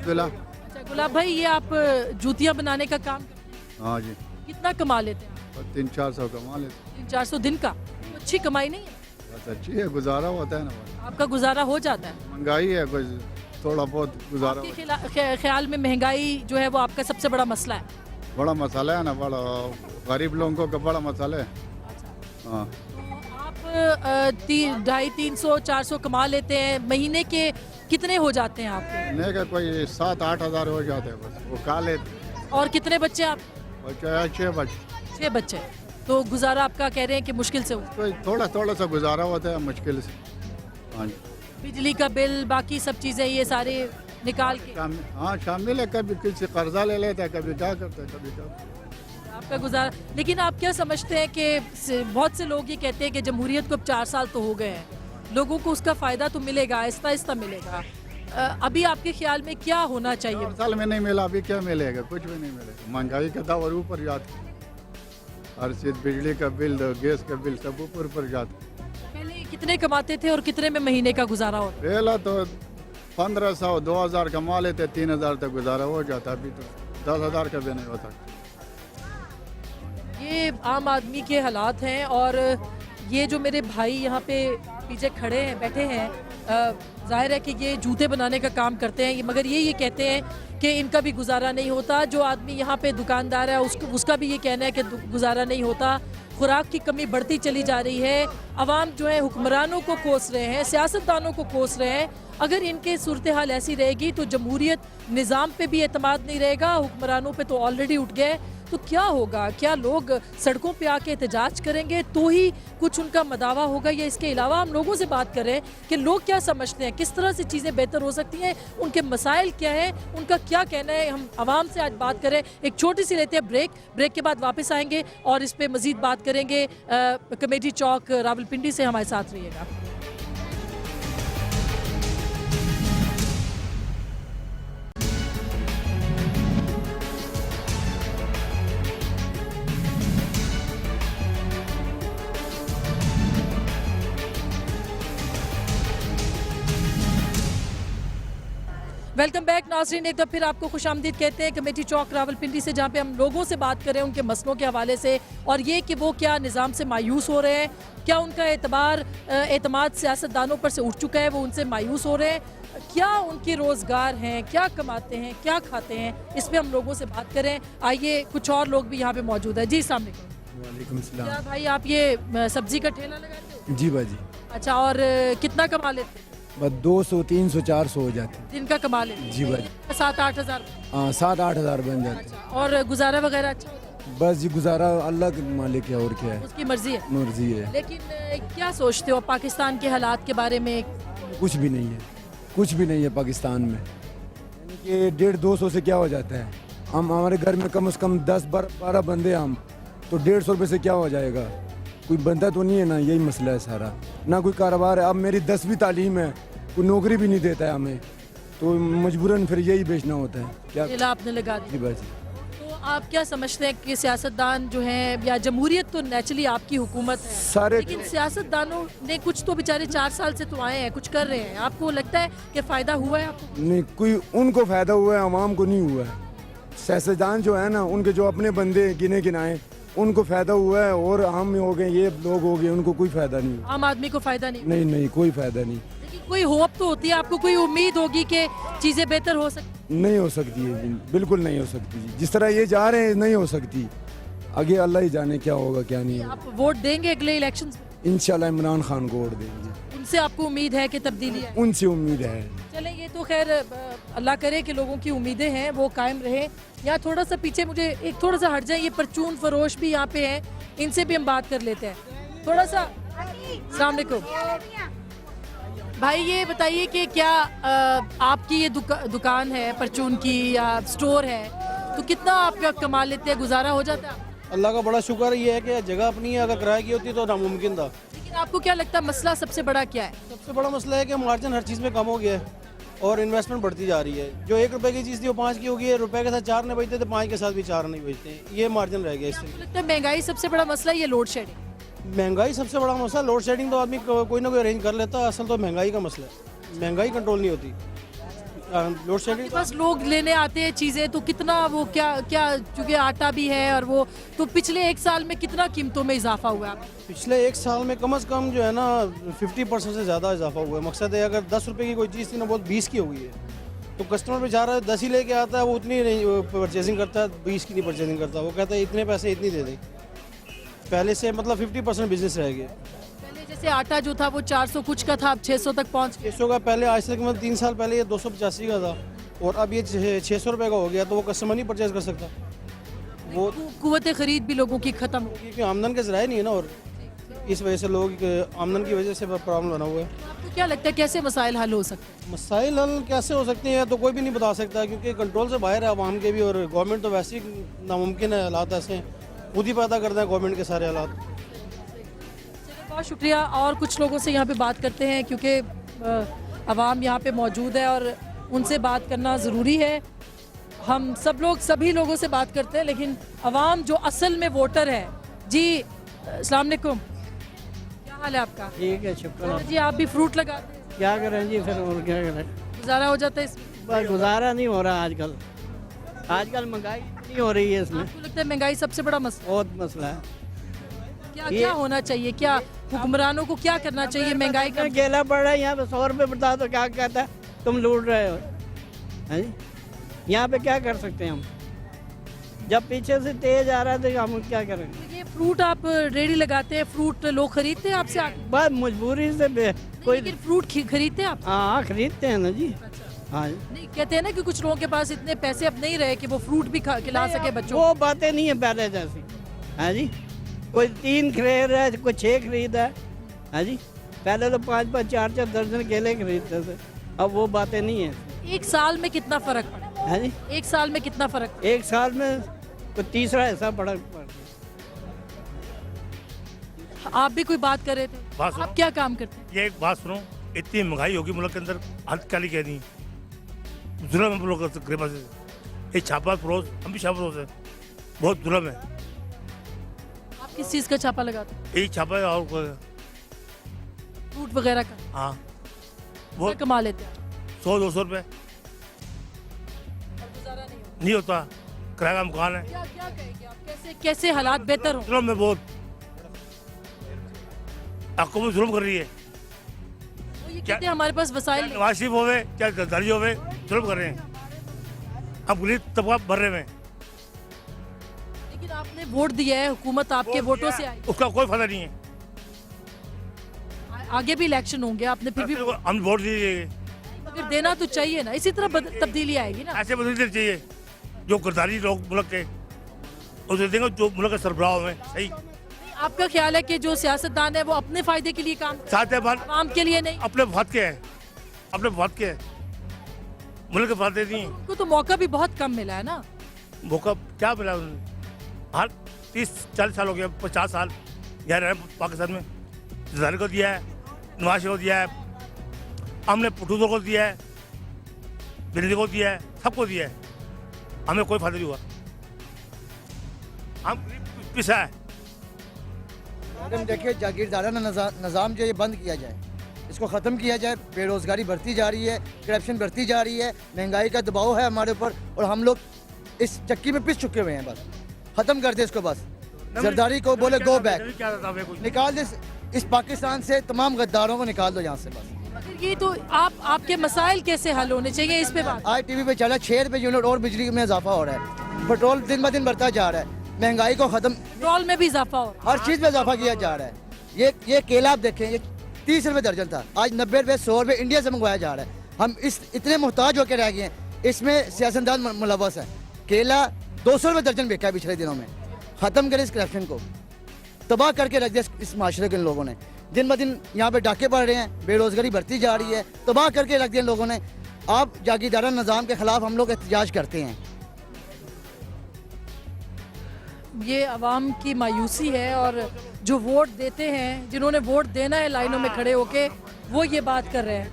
अब्दुल्ला। अच्छा गुलाब भाई, ये आप जूतियाँ बनाने का काम करते हैं, हाँ जी, कितना कमा लेते हैं आप? 300-400 कमा लेते। 300-400 दिन का? तो अच्छी कमाई नहीं है? बस अच्छी है, गुजारा होता है ना बस। आपका गुजारा हो जाता है? महंगाई है, कुछ थोड़ा बहुत गुजारा आपके होता ख्याल में महंगाई जो है वो आपका सबसे बड़ा मसला है? है। बड़ा मसाला है ना, बड़ा गरीब लोगों का बड़ा मसाला है। हाँ, तो आप 250-300-400 कमा लेते हैं, महीने के कितने हो जाते हैं आपके? नहीं का कोई 7-8 हज़ार हो जाते हैं बस, वो खा लेते। और कितने बच्चे आप? बच्चे 6 बच्चे, 6 बच्चे। तो गुजारा आपका कह रहे हैं कि मुश्किल से हो? कोई थोड़ा थोड़ा सा गुजारा होता है मुश्किल से। हाँ जी, बिजली का बिल, बाकी सब चीज़ें ये सारे निकाल के हाँ शामिल है, कभी किसी कर्जा ले लेता है, कभी क्या करता है, कभी क्या। आपका गुजारा। लेकिन आप क्या समझते हैं कि बहुत से लोग ये कहते हैं कि जमहूरियत को अब 4 साल तो हो गए हैं, लोगों को उसका फ़ायदा तो मिलेगा, आहिस्ता आहिस्ता मिलेगा। अभी आपके ख्याल में क्या होना चाहिए? 4 साल में नहीं मिला, अभी क्या मिलेगा? कुछ भी नहीं मिलेगा। महंगाई का दौर ऊपर जाता है, हर चीज़, बिजली का बिल, गैस का बिल सब ऊपर जाता है। पहले कितने कमाते थे और कितने में महीने का गुजारा होता? पहला तो 1500 2000 कमा लेते, 3000 तक गुजारा हो जाता, अभी तो 10,000 का भी नहीं होता। ये आम आदमी के हालात हैं। और ये जो मेरे भाई यहाँ पे पीछे खड़े हैं, बैठे हैं, जाहिर है कि ये जूते बनाने का काम करते हैं, मगर ये कहते हैं कि इनका भी गुजारा नहीं होता। जो आदमी यहाँ पे दुकानदार है उसका भी ये कहना है कि गुजारा नहीं होता। खुराक की कमी बढ़ती चली जा रही है। अवाम जो है हुक्मरानों को कोस रहे हैं, सियासतदानों को कोस रहे हैं। अगर इनके सूरत हाल ऐसी रहेगी तो जमहूरियत निज़ाम पे भी एतमाद नहीं रहेगा, हुक्मरानों पे तो ऑलरेडी उठ गए। तो क्या होगा? क्या लोग सड़कों पे आके एहतजाज करेंगे तो ही कुछ उनका मदावा होगा, या इसके अलावा हम लोगों से बात कर रहे हैं कि लोग क्या समझते हैं, किस तरह से चीज़ें बेहतर हो सकती हैं, उनके मसाइल क्या हैं, उनका क्या कहना है। हम आवाम से आज बात करें, एक छोटी सी लेते हैं ब्रेक के बाद वापस आएंगे और इस पर मज़ीद बात करेंगे। कमेटी चौक रावलपिंडी से हमारे साथ रहिएगा। वेलकम बैक नाज़रीन, एक बार फिर आपको खुशामदीद कहते हैं कमेटी चौक रावलपिंडी से, जहाँ पे हम लोगों से बात करें उनके मसलों के हवाले से, और ये कि वो क्या निज़ाम से मायूस हो रहे हैं, क्या उनका एतमाद सियासतदानों पर से उठ चुका है, वो उनसे मायूस हो रहे हैं, क्या उनके रोज़गार हैं, क्या कमाते हैं, क्या खाते हैं, इस पर हम लोगों से बात करें। आइए, कुछ और लोग भी यहाँ पे मौजूद है। जी अस्सलाम वालेकुम। वालेकुम सलाम। क्या भाई आप ये सब्जी का ठेला लगाते हो? जी भाजी, अच्छा, और कितना कमा लेते हैं? बस 200 300 400 हो जाते हैं। दिन का कमा लेते हैं? जी भाजी, 7-8 हज़ार। हाँ 7-8 हज़ार बन जाते हैं। अच्छा, और गुजारा वगैरह अच्छा होता है? बस जी, गुजारा अल्लाह के मालिक है, और क्या है, उसकी मर्जी है। मर्जी है। लेकिन क्या सोचते हो पाकिस्तान के हालात के बारे में? कुछ भी नहीं है, कुछ भी नहीं है पाकिस्तान में। यानी कि 150-200 से क्या हो जाता है? हम हमारे घर में कम से कम 10-12 बंदे हैं हम, तो 150 रुपये से क्या हो जाएगा? कोई बंदा तो नहीं है ना, यही मसला है सारा। ना कोई कारोबार है। अब मेरी 10वीं तालीम है, कोई नौकरी भी नहीं देता है हमें, तो मजबूरन फिर यही बेचना होता है। क्या ठेला आपने लगा जी दिया। भाजी, तो आप क्या समझते हैं कि सियासतदान जो हैं, या जमहूरियत तो नेचुरली आपकी हुकूमत है, सारे लेकिन सियासतदानों ने कुछ तो बेचारे 4 साल से तो आए हैं, कुछ कर रहे हैं, आपको लगता है कि फ़ायदा हुआ है आपको? नहीं, कोई उनको फ़ायदा हुआ है, आवाम को नहीं हुआ है। सियासतदान जो है ना, उनके जो अपने बंदे गिने गिनाए, उनको फ़ायदा हुआ है, और हम हो गए, ये लोग हो गए, उनको कोई फ़ायदा नहीं हुआ। आम आदमी को फ़ायदा नहीं? नहीं नहीं, कोई फ़ायदा नहीं। लेकिन कोई होप तो होती है आपको, कोई उम्मीद होगी कि चीज़ें बेहतर हो सकती? नहीं हो सकती है जी, बिल्कुल नहीं हो सकती जी। जिस तरह ये जा रहे हैं नहीं हो सकती। आगे अल्लाह ही जाने क्या होगा क्या नहीं होगा। आप वोट देंगे अगले इलेक्शन? इंशाल्लाह इमरान खान को वोट देंगे, उनसे आपको उम्मीद है कि तब्दीली है? उनसे उम्मीद है। चलें, ये तो खैर अल्लाह करे कि लोगों की उम्मीदें हैं वो कायम रहे। यहाँ थोड़ा सा पीछे, मुझे एक थोड़ा सा हट जाए, ये परचून फरोश भी यहाँ पे हैं, इनसे भी हम बात कर लेते हैं थोड़ा सा। अस्सलाम वालेकुम भाई, ये बताइए कि क्या आपकी ये दुकान है परचून की या स्टोर है, तो कितना आप कमा लेते हैं, गुजारा हो जाता है? अल्लाह का बड़ा शुक्र ये है कि जगह अपनी है, अगर किराए की होती तो नामुमकिन था। लेकिन आपको क्या लगता है मसला सबसे बड़ा क्या है? सबसे बड़ा मसला है कि मार्जिन हर चीज़ में कम हो गया है और इन्वेस्टमेंट बढ़ती जा रही है। जो 1 रुपए की चीज़ थी वो 5 की हो गई है, रुपए के साथ 4 नहीं बचते तो 5 के साथ भी 4 नहीं बचते, ये मार्जिन रह गया इससे। आपको लगता है महंगाई सबसे बड़ा मसला है, ये लोड शेडिंग? महंगाई सबसे बड़ा मसला, लोड शेडिंग तो आदमी कोई ना कोई अरेंज कर लेता है, असल तो महंगाई का मसला है, महंगाई कंट्रोल नहीं होती। लोड शेडिंग बस लोग लेने आते हैं चीजें, तो कितना वो क्या क्या, क्योंकि आटा भी है और वो, तो पिछले 1 साल में कितना कीमतों में इजाफा हुआ है? पिछले 1 साल में कम से कम जो है ना 50% से ज़्यादा इजाफा हुआ है। मकसद है अगर 10 रुपये की कोई चीज़ थी ना, बहुत 20 की हो गई है। तो कस्टमर बेचारा 10 ही लेके आता है, वो उतनी नहीं परचेजिंग करता है, 20 की नहीं परचेजिंग करता। वो कहता है इतने पैसे इतनी दे दें। पहले से मतलब 50% बिजनेस रह गया। पहले जैसे आटा जो था वो 400 कुछ का था, अब 600 तक पहुंच गया। 600 का पहले, आज से मतलब 3 साल पहले ये 285 का था, और अब ये 600 रुपये का हो गया। तो वो कस्टमर नहीं परचेज कर सकता, वो कुव्वत खरीद भी लोगों की खत्म हो गई। क्योंकि आमदन के ज़राए नहीं है ना, और इस वजह से लोग आमदन की वजह से प्रॉब्लम बना हुआ है। आपको क्या लगता है कैसे मसाइल हल हो सकते हैं? मसाइल हल कैसे हो सकते हैं तो कोई भी नहीं बता सकता, क्योंकि कंट्रोल से बाहर है आवाम के भी, और गवर्नमेंट तो वैसे ही नामुमकिन है, हालात ऐसे हैं, खुद ही पैदा करते हैं गवर्नमेंट के सारे हालात। चलिए, बहुत शुक्रिया। और कुछ लोगों से यहाँ पे बात करते हैं, क्योंकि अवाम यहाँ पे मौजूद है और उनसे बात करना ज़रूरी है। हम सब लोग सभी लोगों से बात करते हैं, लेकिन अवाम जो असल में वोटर है। जी अस्सलाम वालेकुम, क्या हाल है आपका? ठीक है, शुक्र। जी आप भी फ्रूट लगाते हैं, क्या करें जी, फिर और क्या करें, गुजारा हो जाता है इसमें? बस गुजारा नहीं हो रहा आजकल। आजकल महंगाई इतनी हो रही है, इसमें आपको लगता है महंगाई सबसे बड़ा मसला? बहुत मसला है। क्या क्या होना चाहिए, क्या हुक्मरानों को क्या करना चाहिए महंगाई का? केला पड़ रहा है यहाँ पे 100 रुपये बता तो क्या कहता है तुम लूट रहे हो, हैं जी? यहाँ पे क्या कर सकते हैं हम, जब पीछे से तेज आ रहा है तो हम क्या करेंगे? ये फ्रूट आप रेडी लगाते हैं, फ्रूट लोग खरीदते हैं आपसे आके? बस मजबूरी से कोई, लेकिन फ्रूट खरीदते हैं आप? हाँ खरीदते हैं ना जी। हाँ जी, नहीं, कहते हैं ना कि कुछ लोगों के पास इतने पैसे अब नहीं रहे कि वो फ्रूट भी खिला सके बच्चों वो बातें नहीं है पहले जैसी, है जी। कोई 3 खरीद रहा है, कोई 6 खरीद है जी। पहले तो 5-5, 4-4 दर्जन केले खरीदते थे, अब वो बातें नहीं है। को। 1 साल में कितना फर्क पड़ा? है जी, 1 साल में कितना फर्क पड़ा? 1 साल में तो तीसरा हिस्सा पड़ गया। आप भी कोई बात कर रहे थे, बात सुनो। आप क्या काम करते हैं? ये एक बात सुनो, इतनी महंगाई होगी मुल्क के अंदर, हद काली कह दी जुल्म है लोग गरीबा से। ये छापा फरोज, हम भी छापा फरोज है, बहुत जुल्म है। आप किस चीज़ का छापा लगाते हैं? यही छापा है, और फ्रूट वगैरह का? हाँ क्या बहुत कमा लेते हैं? 100-200 रुपये और गुजारा नहीं होता। नहीं होता, किराया का मकान है, क्या क्या कहेंगे आप, कैसे कैसे हालात बेहतर हो? जुल्म है बहुत, हुकूमत जुल्म कर रही है। वो ये कहते हैं हमारे पास वसाइल नहीं। नवाज शरीफ होवे क्या जरदारी होवे, जुल्म कर रहे हैं, अब गरीब तबका भर रहे हैं। लेकिन आपने वोट दिया है, हुकूमत आपके वोटों से आई। उसका कोई फायदा नहीं है। आगे भी इलेक्शन होंगे, आपने फिर भी हम वोट दिए, मगर देना तो चाहिए ना, इसी तरह तब्दीली आएगी ना। ऐसे बदल देना चाहिए। जो गरदारी लोग मुल्क के, उसे देंगे जो मुल्क के सरबराह में सही। आपका ख्याल है कि जो सियासतदान है वो अपने फायदे के लिए काम, साथ है बात आम के लिए नहीं? अपने वफाद के हैं, अपने वफाद के हैं, मुल्क के फायदे नहीं। उनको तो मौका भी बहुत कम मिला है ना। मौका क्या मिला उन्हें? हर 30-40 साल हो गया, 50 साल यहाँ रहे पाकिस्तान में। जरदारी को दिया है, नवाज शरीफ को दिया है, हमने पुटूदो को दिया है, दिल्ली को दिया है, सबको दिया है, हमें कोई फायदा नहीं हुआ। हम पिसा है। मैडम देखिए, जागीरदाराना निज़ाम जो ये बंद किया जाए, इसको ख़त्म किया जाए। बेरोज़गारी बढ़ती जा रही है, करप्शन बढ़ती जा रही है, महंगाई का दबाव है हमारे ऊपर, और हम लोग इस चक्की में पिस चुके हुए हैं। बस ख़त्म कर दे इसको, बस जरदारी को बोले गो बैक, निकाल दे इस पाकिस्तान से, तमाम गद्दारों को निकाल दो यहाँ से बस। मगर ये तो आपके मसाइल कैसे हल होने चाहिए, इस पे बात। आज टीवी पे चला 6 रुपये यूनिट और बिजली में इजाफा हो रहा है, पेट्रोल दिन ब दिन बढ़ता जा रहा है, महंगाई को ख़त्म, पेट्रोल में भी इजाफा हो रहा हर चीज़ में इजाफा किया जा रहा है। ये केला आप देखें, ये 30 रुपये दर्जन था, आज 90 रुपये 100 रुपये इंडिया से मंगवाया जा रहा है। हम इस इतने मोहताज होकर रह गए हैं, इसमें सियासतदान मुलव्वस है। केला 200 रुपये दर्जन बेचा है पिछले दिनों में। ख़त्म करें इस करप्शन को, तबाह करके रख दिया इस माशरे के लोगों ने। दिन ब दिन यहाँ पे डाके पड़ रहे हैं, बेरोज़गारी बढ़ती जा रही है, तबाह करके रख दिया लोगों ने। आप जागीरदारा निज़ाम के ख़िलाफ़ हम लोग एहतजाज करते हैं। ये अवाम की मायूसी है, और जो वोट देते हैं, जिन्होंने वोट देना है लाइनों में खड़े होके, वो ये बात कर रहे हैं।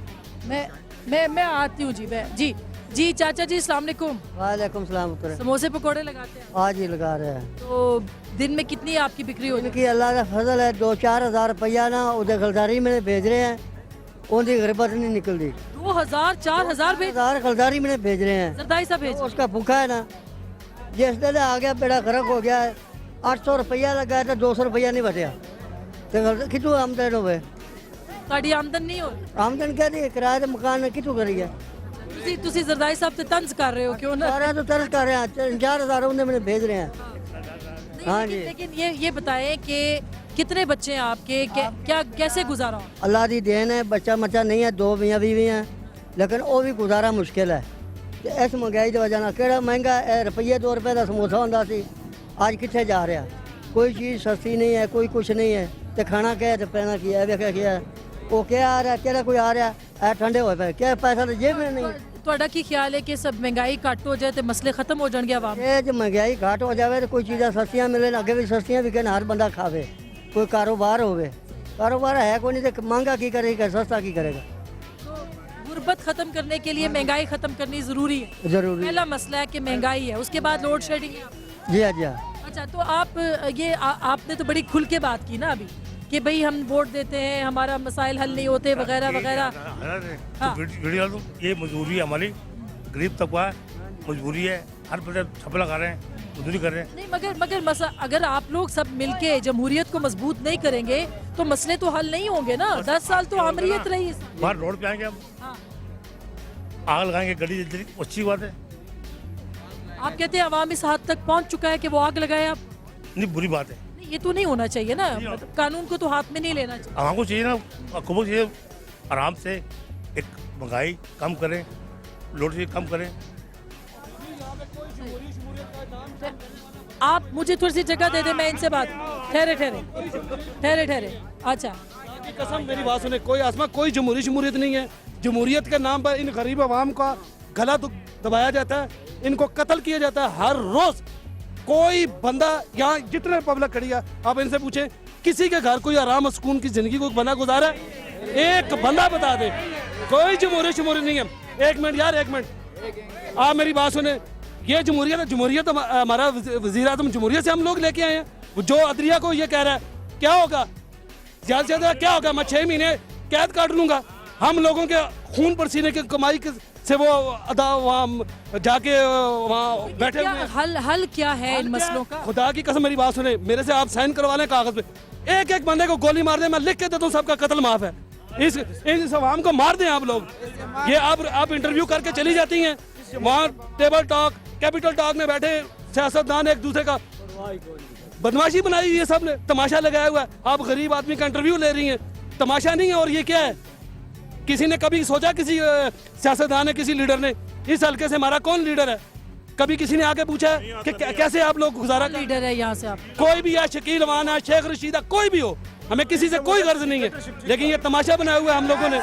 मैं आती हूँ जी। जी चाचा जी अस्सलाम वालेकुम। वालेकुम सलाम। समोसे पकौड़े लगाते हैं आज ही लगा रहे हैं। तो दिन में कितनी आपकी बिक्री होती है? इनकी अल्लाह का फजल है, 2-4 हज़ार रुपया ना उधर गलदारी में भेज रहे हैं, उनकी गरबत नहीं निकलती 2000 4000 भेज हजार खलदारी में भेज रहे हैं जरदाई साहब भेज उसका भूखा है ना जिस दिन आ गया बेड़ा गर्क हो गया है 800 रुपया लगा है तो 200 रुपया नहीं बचा तो कितों आमदन हो ਤੁਹਾਡੀ ਆਮਦਨ ਨਹੀਂ ਹੋ ਰਹੀ आमदन क्या नहीं किराए के मकान में कितों करिए ਤੁਸੀਂ ਜ਼ਰਦਾਈ ਸਾਹਿਬ ਤੇ ਤੰਜ਼ ਕਰ ਰਹੇ ਹੋ ਕਿ ਉਹਨਾਂ सारा तो तरस कर रहे हैं 4000 उन्हें मैंने भेज रहे हैं हाँ जी लेकिन ये बताएं कि कितने बच्चे हैं आपके क्या कैसे गुजारा हो? अल्लाह दी देन है बच्चा मच्चा नहीं है 2 मियाँ बीवी हैं लेकिन वो भी गुजारा मुश्किल है ते इस महंगाई की वजह केड़ा महंगा रुपये 2 रुपये का समोसा होंदा सी आज कितने जा रहा कोई चीज़ सस्ती नहीं है कोई कुछ नहीं है तो खाना क्या है तो पैना क्या है वेखा क्या है वो क्या आ रहा है केड़ा कोई आ रहा है ठंडे हुए पे क्या पैसा तो जेब में नहीं ਤੁਹਾਡਾ ਕੀ ਖਿਆਲ ਹੈ ਕਿ ਸਭ ਮਹਿੰਗਾਈ ਘੱਟ ਹੋ ਜਾਏ ਤੇ ਮਸਲੇ ਖਤਮ ਹੋ ਜਾਣਗੇ ਆਵਾਮ ये जो महंगाई घाट हो जाए तो कोई चीज़ें सस्तियाँ मिले अगे भी सस्तियाँ बिके हर बंदा खावे कोई कारोबार होवे कारोबार है कोई नहीं तो महंगा की करेगा सस्ता की करेगा गुर्बत खत्म करने के लिए महंगाई खत्म करनी जरूरी है जरूरी पहला मसला है कि महंगाई है उसके बाद लोड शेडिंग है जी हाँ जी हाँ अच्छा तो आप ये आपने तो बड़ी खुल के बात की ना अभी कि भाई हम वोट देते हैं हमारा मसाइल हल नहीं होते वगैरह वगैरह हाँ। ये मजबूरी है हमारी गरीब तबका है मजबूरी है हर बंदे छप लगा रहे हैं मजदूरी कर रहे हैं नहीं मगर अगर आप लोग सब मिलके जमहूरियत को मजबूत नहीं करेंगे तो मसले तो हल नहीं होंगे ना 10 साल तो आमरीत रही है बाहर रोड पे आएंगे हम हाँ। आग लगाएंगे गली जल्दी अच्छी बात है आप कहते हैं अवाम इस हद तक पहुंच चुका है कि वो आग लगाए आप नहीं बुरी बात है नहीं, ये तो नहीं होना चाहिए ना मतलब कानून को तो हाथ में नहीं लेना चाहिए हमको चाहिए ना हुकूमत चाहिए आराम से एक महंगाई कम करें लोड से कम करें आप मुझे थोड़ी सी जगह दे दे मैं इनसे बात ठहरे अच्छा की कसम मेरी बात सुने कोई आसमा कोई जमहूरियत नहीं है जमहूरियत के नाम पर इन गरीब आवाम का गला दबाया जाता है इनको कत्ल किया जाता है हर रोज कोई बंदा यहाँ जितने पब्लिक खड़ी है आप इनसे पूछें किसी के घर कोई आराम और सुकून की जिंदगी को बना गुजारा है एक बंदा बता दे कोई जमहूरियत नहीं है एक मिनट यार एक मिनट आप मेरी बात सुने ये जमहूरियत हमारा वज़ीर आज़म जमहूरियत से हम लोग लेके आए हैं जो अदलिया को ये कह रहा है क्या होगा ज़्यादा से ज़्यादा क्या होगा मैं 6 महीने कैद काट लूंगा हम लोगों के खून पसीने की कमाई से वो अदा वहाँ जाके वहाँ बैठे क्या हुए हैं। हल क्या है इन मसलों का खुदा की कसम मेरी बात सुने मेरे से आप साइन करवा लें कागज पे एक बंदे को गोली मार दे मैं लिख के देता हूँ सबका कत्ल माफ है इस अवाम को मार दें आप लोग ये आप इंटरव्यू करके चली जाती हैं वहाँ टेबल टॉक कैपिटल टॉक में बैठे सियासतदान एक दूसरे का बदमाशी बनाई हुई है सब ने तमाशा लगाया हुआ है आप गरीब आदमी का इंटरव्यू ले रही हैं तमाशा नहीं है और ये क्या है किसी ने कभी सोचा किसी सियासतदान ने किसी लीडर ने इस हल्के से हमारा कौन लीडर है कभी किसी ने आके पूछा है कि कैसे आप लोग गुजारा कर लीडर है यहाँ से आप कोई भी है शकील अमान है शेख रशीदा कोई भी हो हमें किसी से कोई गर्ज नहीं है लेकिन ये तमाशा बनाया हुआ है हम लोगों ने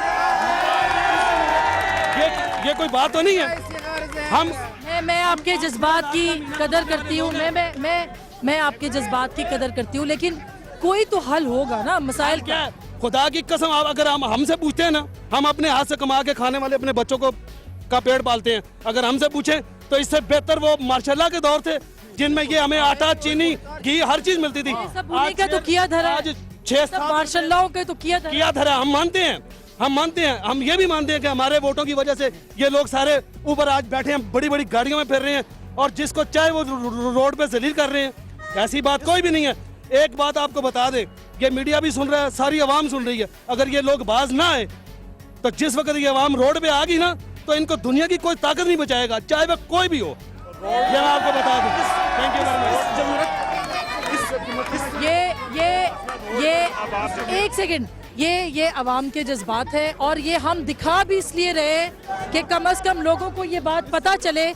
ये कोई बात तो नहीं है हम मैं आपके जज्बात की कदर करती हूँ मैं आपके जज्बात की कदर करती हूँ लेकिन कोई तो हल होगा ना मसाइल क्या है खुदा की कसम आप अगर हम हमसे पूछते हैं ना हम अपने हाथ से कमा के खाने वाले अपने बच्चों को का पेड़ पालते हैं अगर हमसे पूछे तो इससे बेहतर वो मार्शल्लाह के दौर थे जिनमें ये हमें आटा चीनी घी हर चीज मिलती थी सब उन्हीं का तो किया धरा आज 6 मार्शल्लाह के तो किया धरा हम मानते हैं हम ये भी मानते हैं कि हमारे वोटों की वजह से ये लोग सारे ऊपर आज बैठे हैं बड़ी बड़ी गाड़ियों में फिर रहे हैं और जिसको चाहे वो रोड पे जलील कर रहे हैं ऐसी बात कोई भी नहीं है एक बात आपको बता दे ये मीडिया भी सुन रहा है सारी आवाम सुन रही है अगर ये लोग बाज ना आए तो जिस वक्त ये आवाम रोड पे आ गई ना तो इनको दुनिया की कोई ताकत नहीं बचाएगा चाहे वह कोई भी हो ये मैं आपको बता दूं थैंक यू ये एक सेकंड ये आवाम के जज्बात है और ये हम दिखा भी इसलिए रहे कि कम से कम लोगों को ये बात पता चले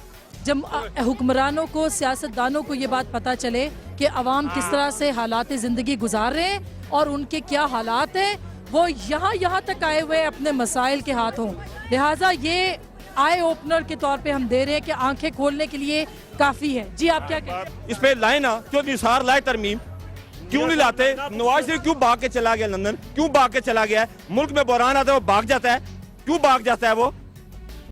जब हुक्मरानों को सियासतदानों को ये बात पता चले कि अवाम किस तरह से हालात ज़िंदगी गुजार रहे हैं और उनके क्या हालात हैं वो यहाँ तक आए हुए अपने मसाइल के हाथों लिहाजा ये आई ओपनर के तौर पे हम दे रहे हैं कि आंखें खोलने के लिए काफ़ी है जी आप क्या कहते हैं इस पे लाए ना क्यों निसार लाए तरमीम क्यों नहीं लाते नवाज शरीफ क्यों भाग के चला गया लंदन क्यों भाग के चला गया है मुल्क में बहरान आता है वो भाग जाता है क्यों भाग जाता है वो